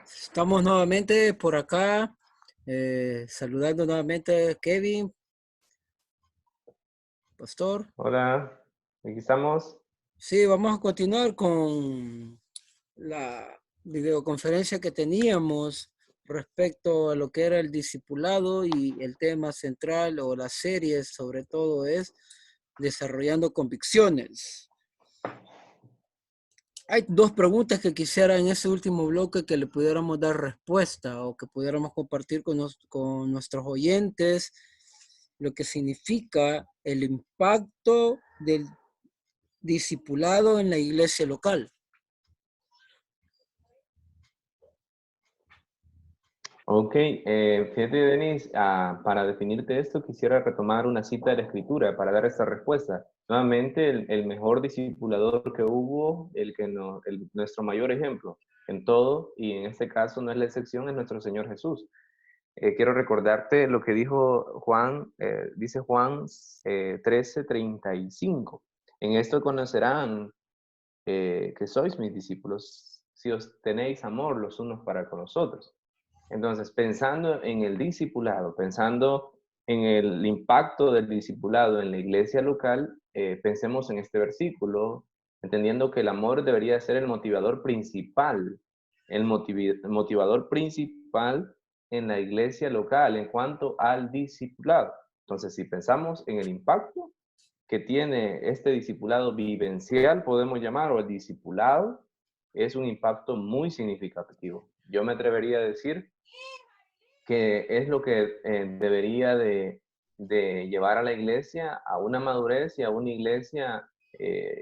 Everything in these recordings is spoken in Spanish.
Estamos nuevamente por acá, saludando nuevamente a Kevin, Pastor. Hola, aquí estamos. Sí, vamos a continuar con la videoconferencia que teníamos respecto a lo que era el discipulado, y el tema central o la serie sobre todo es desarrollando convicciones. Hay dos preguntas que quisiera en ese último bloque que le pudiéramos dar respuesta o que pudiéramos compartir con nuestros oyentes, lo que significa el impacto del discipulado en la iglesia local. Ok, fíjate, Denis, para definirte esto, quisiera retomar una cita de la Escritura para dar esta respuesta. Nuevamente, el mejor discipulador que hubo, nuestro mayor ejemplo en todo, y en este caso no es la excepción, es nuestro Señor Jesús. Quiero recordarte lo que dijo Juan, dice Juan 13:35. En esto conocerán que sois mis discípulos si os tenéis amor los unos para con los otros. Entonces, pensando en el discipulado, pensando en el impacto del discipulado en la iglesia local, pensemos en este versículo, entendiendo que el amor debería ser el motivador principal, motivador principal en la iglesia local en cuanto al discipulado. Entonces, si pensamos en el impacto que tiene este discipulado vivencial, podemos llamar, o el discipulado, es un impacto muy significativo. Yo me atrevería a decir que es lo que debería de llevar a la iglesia a una madurez y a una iglesia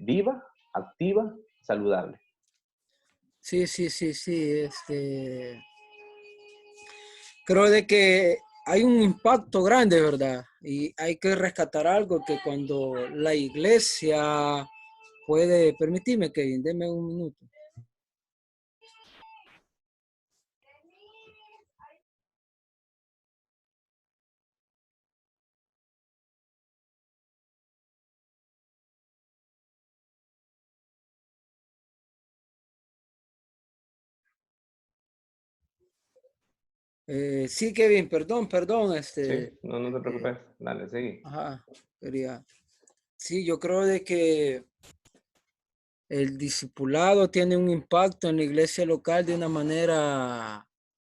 viva, activa, saludable. Sí, creo de que hay un impacto grande, ¿verdad? Y hay que rescatar algo que cuando la iglesia puede, permitirme, Kevin, deme un minuto. Sí, Kevin, perdón, Sí, no, no te eh, preocupes. Dale, seguí. ajá, quería. Sí, yo creo de que el discipulado tiene un impacto en la iglesia local de una manera,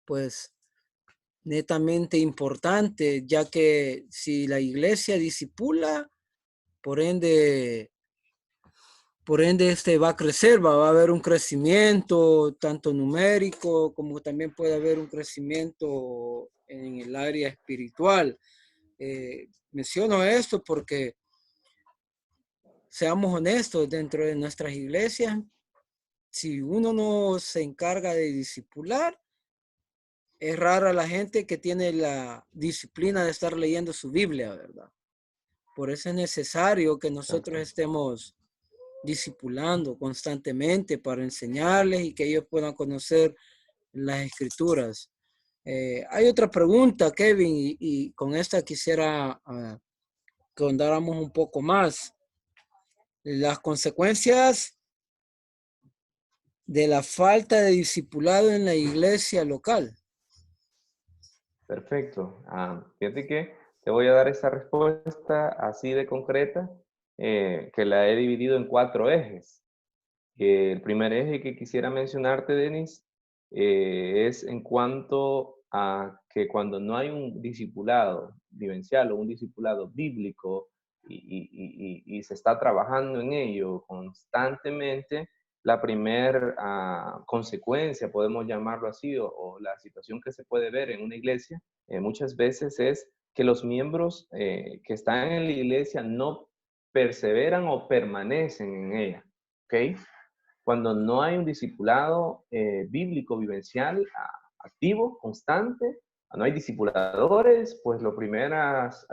pues, netamente importante, ya que si la iglesia discipula, por ende, va a crecer, va a haber un crecimiento tanto numérico como también puede haber un crecimiento en el área espiritual. Menciono esto porque, seamos honestos, dentro de nuestras iglesias, si uno no se encarga de discipular, es rara la gente que tiene la disciplina de estar leyendo su Biblia, ¿verdad? Por eso es necesario que nosotros Exacto. estemos discipulando constantemente para enseñarles y que ellos puedan conocer las escrituras. Hay otra pregunta, Kevin, y con esta quisiera que ahondáramos un poco más. Las consecuencias de la falta de discipulado en la iglesia local. Perfecto. Fíjate que te voy a dar esta respuesta así de concreta, que la he dividido en 4 ejes. El primer eje que quisiera mencionarte, Denis, es en cuanto a que cuando no hay un discipulado vivencial o un discipulado bíblico y se está trabajando en ello constantemente, la primera consecuencia, podemos llamarlo así, o la situación que se puede ver en una iglesia muchas veces es que los miembros que están en la iglesia no perseveran o permanecen en ella. ¿Ok? Cuando no hay un discipulado bíblico, vivencial, activo, constante, no hay discipuladores, pues las primeras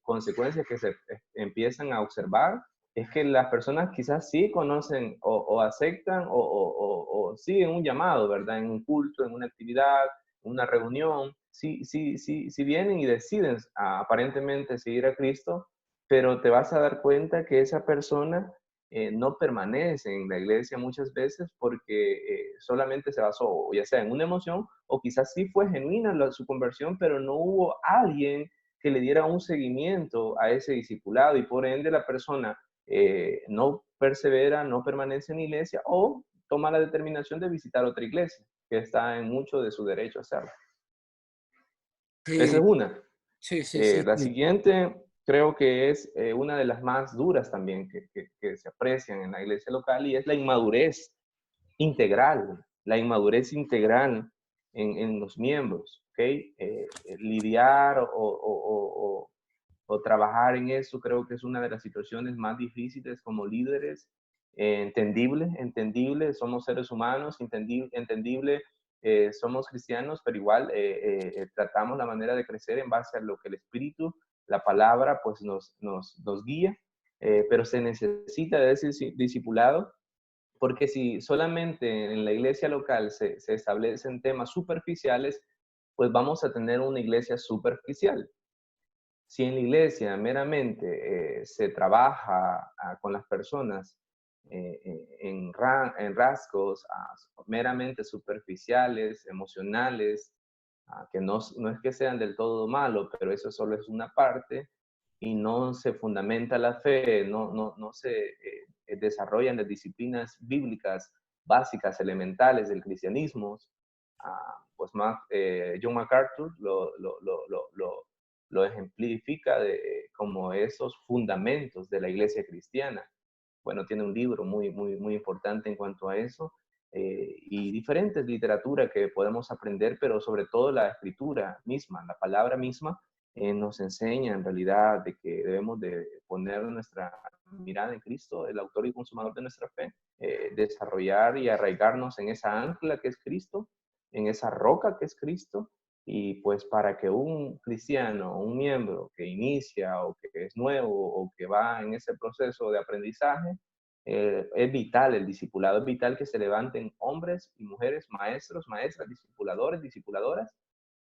consecuencias que se empiezan a observar es que las personas quizás sí conocen o aceptan o siguen un llamado, ¿verdad? En un culto, en una actividad, en una reunión, sí vienen y deciden aparentemente seguir a Cristo, pero te vas a dar cuenta que esa persona no permanece en la iglesia muchas veces porque solamente se basó ya sea en una emoción o quizás sí fue genuina su conversión, pero no hubo alguien que le diera un seguimiento a ese discipulado y por ende la persona no persevera, no permanece en la iglesia o toma la determinación de visitar otra iglesia, que está en mucho de su derecho a hacerlo. Esa Sí, es una. sí, sí, sí, La sí. siguiente creo que es una de las más duras también que se aprecian en la iglesia local y es la inmadurez integral en los miembros, ¿ok? Lidiar o trabajar en eso creo que es una de las situaciones más difíciles como líderes. Entendible, somos seres humanos, entendible, somos cristianos, pero igual tratamos la manera de crecer en base a lo que el Espíritu, la palabra, pues nos guía, pero se necesita de ese discipulado, porque si solamente en la iglesia local se establecen temas superficiales, pues vamos a tener una iglesia superficial. Si en la iglesia meramente se trabaja con las personas en rasgos meramente superficiales, emocionales, que no es que sean del todo malo, pero eso solo es una parte, y no se fundamenta la fe, no se desarrollan las disciplinas bíblicas básicas, elementales del cristianismo, pues John MacArthur lo ejemplifica como esos fundamentos de la iglesia cristiana. Bueno, tiene un libro muy importante en cuanto a eso, y diferentes literaturas que podemos aprender, pero sobre todo la escritura misma, la palabra misma, nos enseña en realidad de que debemos de poner nuestra mirada en Cristo, el autor y consumador de nuestra fe, desarrollar y arraigarnos en esa ancla que es Cristo, en esa roca que es Cristo, y pues para que un cristiano, un miembro que inicia o que es nuevo o que va en ese proceso de aprendizaje, es vital el discipulado, es vital que se levanten hombres y mujeres, maestros, maestras, discipuladores, discipuladoras,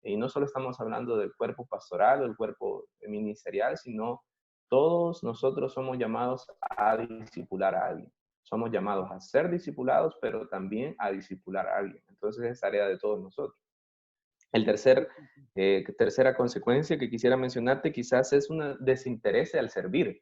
y no solo estamos hablando del cuerpo pastoral o el cuerpo ministerial, sino todos nosotros somos llamados a discipular a alguien. Somos llamados a ser discipulados, pero también a discipular a alguien. Entonces es tarea de todos nosotros. Tercera consecuencia que quisiera mencionarte quizás es un desinterés al servir.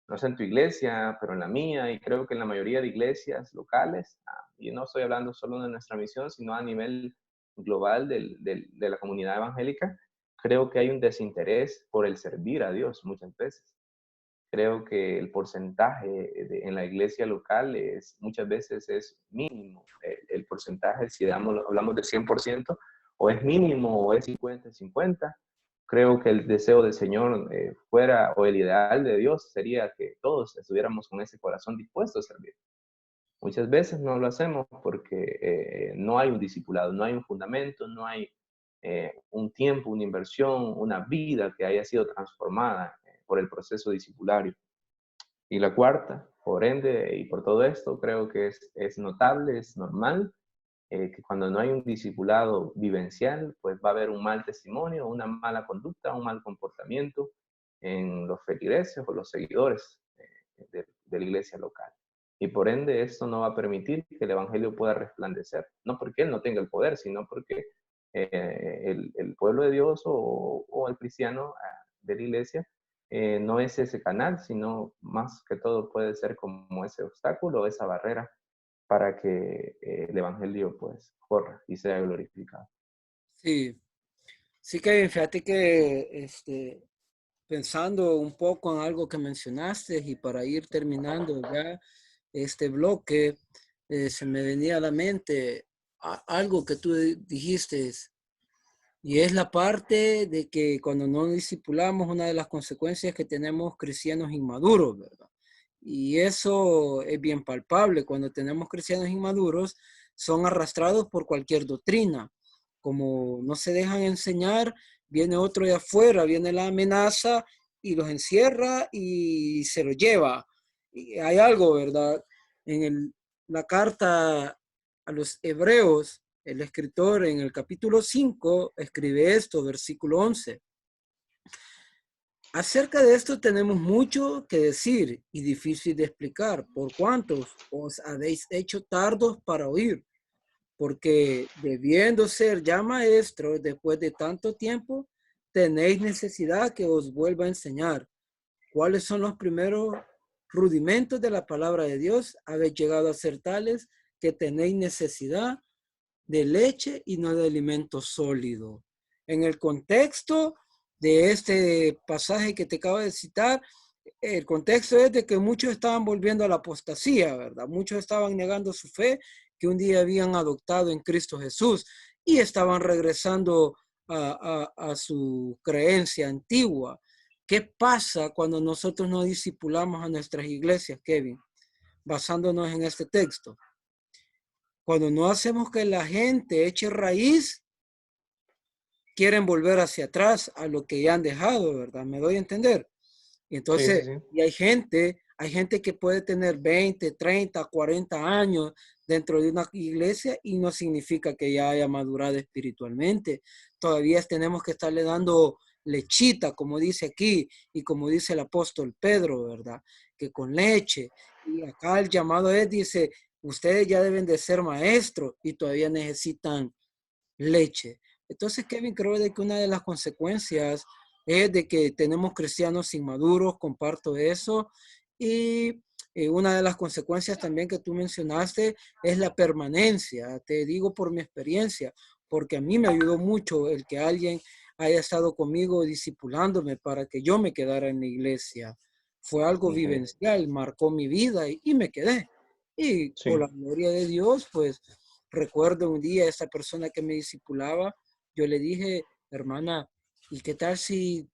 No sé en tu iglesia, pero en la mía y creo que en la mayoría de iglesias locales, y no estoy hablando solo de nuestra misión, sino a nivel global de la comunidad evangélica, creo que hay un desinterés por el servir a Dios muchas veces. Creo que el porcentaje en la iglesia local muchas veces es mínimo. El porcentaje, si hablamos del 100%, o es mínimo o es 50-50. Creo que el deseo del Señor fuera, o el ideal de Dios sería que todos estuviéramos con ese corazón dispuesto a servir. Muchas veces no lo hacemos porque no hay un discipulado, no hay un fundamento, no hay un tiempo, una inversión, una vida que haya sido transformada por el proceso discipulario. Y la cuarta, por ende, y por todo esto, creo que es notable, es normal, que cuando no hay un discipulado vivencial, pues va a haber un mal testimonio, una mala conducta, un mal comportamiento en los feligreses o los seguidores de la iglesia local. Y por ende, esto no va a permitir que el evangelio pueda resplandecer. No porque él no tenga el poder, sino porque el pueblo de Dios o el cristiano de la iglesia no es ese canal, sino más que todo puede ser como ese obstáculo, esa barrera para que el evangelio pues corra y sea glorificado. Sí, sí que fíjate que pensando un poco en algo que mencionaste y para ir terminando ya este bloque, se me venía a la mente algo que tú dijiste, y es la parte de que cuando no discipulamos, una de las consecuencias que tenemos cristianos inmaduros, ¿verdad? Y eso es bien palpable. Cuando tenemos cristianos inmaduros, son arrastrados por cualquier doctrina. Como no se dejan enseñar, viene otro de afuera, viene la amenaza y los encierra y se los lleva. Y hay algo, ¿verdad? La carta a los hebreos, el escritor en el capítulo 5 escribe esto, versículo 11. Acerca de esto tenemos mucho que decir y difícil de explicar. ¿Por cuántos os habéis hecho tardos para oír? Porque debiendo ser ya maestros después de tanto tiempo, tenéis necesidad que os vuelva a enseñar. ¿Cuáles son los primeros rudimentos de la palabra de Dios? Habéis llegado a ser tales que tenéis necesidad de leche y no de alimento sólido. En el contexto de este pasaje que te acabo de citar, el contexto es de que muchos estaban volviendo a la apostasía, ¿verdad? Muchos estaban negando su fe que un día habían adoptado en Cristo Jesús y estaban regresando a su creencia antigua. ¿Qué pasa cuando nosotros no discipulamos a nuestras iglesias, Kevin? Basándonos en este texto. Cuando no hacemos que la gente eche raíz, quieren volver hacia atrás a lo que ya han dejado, ¿verdad? ¿Me doy a entender? Y Sí, sí, entonces, sí. y hay gente que puede tener 20, 30, 40 años dentro de una iglesia y no significa que ya haya madurado espiritualmente. Todavía tenemos que estarle dando lechita, como dice aquí, y como dice el apóstol Pedro, ¿verdad? Que con leche. Y acá el llamado es, dice, ustedes ya deben de ser maestros y todavía necesitan leche. Entonces, Kevin, creo de que una de las consecuencias es de que tenemos cristianos inmaduros, comparto eso, y una de las consecuencias también que tú mencionaste es la permanencia. Te digo por mi experiencia, porque a mí me ayudó mucho el que alguien haya estado conmigo discipulándome para que yo me quedara en la iglesia. Fue algo Ok. vivencial, marcó mi vida y me quedé. Y por la Sí, gloria de Dios, pues recuerdo un día esta persona que me discipulaba, yo le dije, hermana, ¿y qué tal si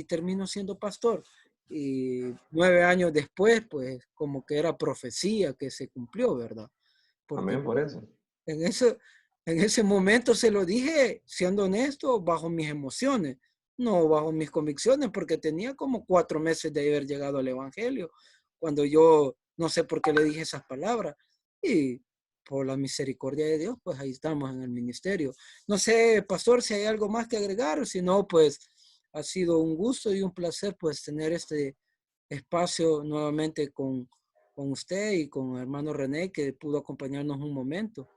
termino siendo pastor? Y 9 años después, pues como que era profecía que se cumplió, ¿verdad? Porque amén yo por eso. en ese, en ese momento se lo dije, siendo honesto, bajo mis emociones, no bajo mis convicciones, porque tenía como 4 meses de haber llegado al Evangelio, cuando yo no sé por qué le dije esas palabras. Y por la misericordia de Dios, pues ahí estamos en el ministerio. No sé, pastor, si hay algo más que agregar, o si no, pues ha sido un gusto y un placer pues tener este espacio nuevamente con usted y con el hermano René, que pudo acompañarnos un momento.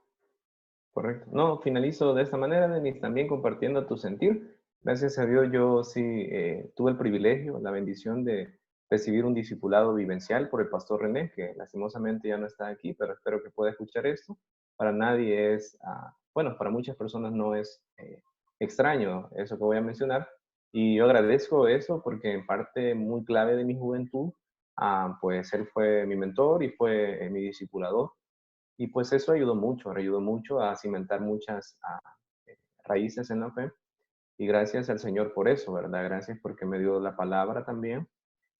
Correcto. No, finalizo de esta manera, Denis, también compartiendo tu sentir. Gracias a Dios, yo sí tuve el privilegio, la bendición de recibir un discipulado vivencial por el pastor René, que lastimosamente ya no está aquí, pero espero que pueda escuchar esto. Para nadie es, bueno, para muchas personas no es extraño eso que voy a mencionar. Y yo agradezco eso porque en parte muy clave de mi juventud, pues él fue mi mentor y fue mi discipulador. Y pues eso ayudó mucho a cimentar muchas raíces en la fe. Y gracias al Señor por eso, ¿verdad? Gracias porque me dio la palabra también.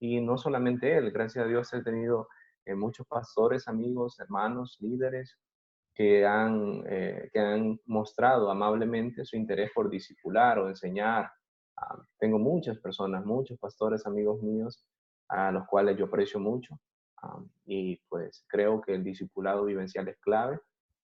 Y no solamente Él, gracias a Dios he tenido muchos pastores, amigos, hermanos, líderes que han mostrado amablemente su interés por discipular o enseñar. Tengo muchas personas, muchos pastores, amigos míos, a los cuales yo aprecio mucho. Y pues creo que el discipulado vivencial es clave.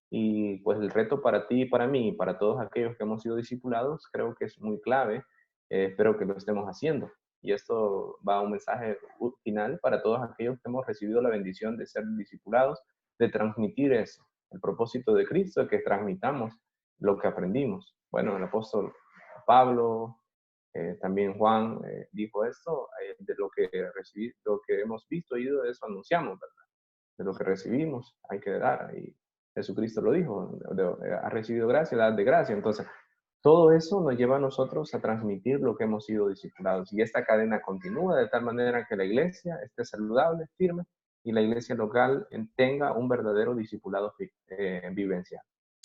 Y pues el reto para ti y para mí, y para todos aquellos que hemos sido discipulados, creo que es muy clave. Espero que lo estemos haciendo. Y esto va a un mensaje final para todos aquellos que hemos recibido la bendición de ser discipulados, de transmitir eso. El propósito de Cristo es que transmitamos lo que aprendimos. Bueno, el apóstol Pablo, también Juan dijo esto, de lo que recibí, lo que hemos visto y de eso anunciamos, ¿verdad? De lo que recibimos hay que dar. Y Jesucristo lo dijo, ha recibido gracia, dad de gracia. Entonces, todo eso nos lleva a nosotros a transmitir lo que hemos sido discipulados. Y esta cadena continúa de tal manera que la iglesia esté saludable, firme, y la iglesia local tenga un verdadero discipulado vivencial.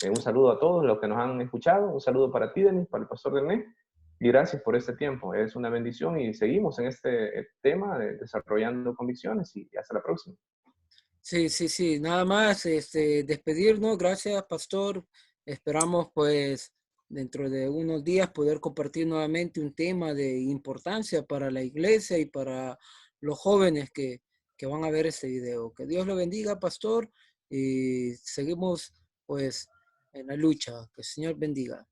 Un saludo a todos los que nos han escuchado, un saludo para ti, Denis, para el pastor René, y gracias por este tiempo. Es una bendición y seguimos en este tema de desarrollando convicciones y hasta la próxima. Sí, sí, sí, nada más, despedirnos. Gracias, pastor. Esperamos, pues, dentro de unos días poder compartir nuevamente un tema de importancia para la iglesia y para los jóvenes que van a ver este video. Que Dios lo bendiga, pastor, y seguimos, pues, en la lucha. Que el Señor bendiga.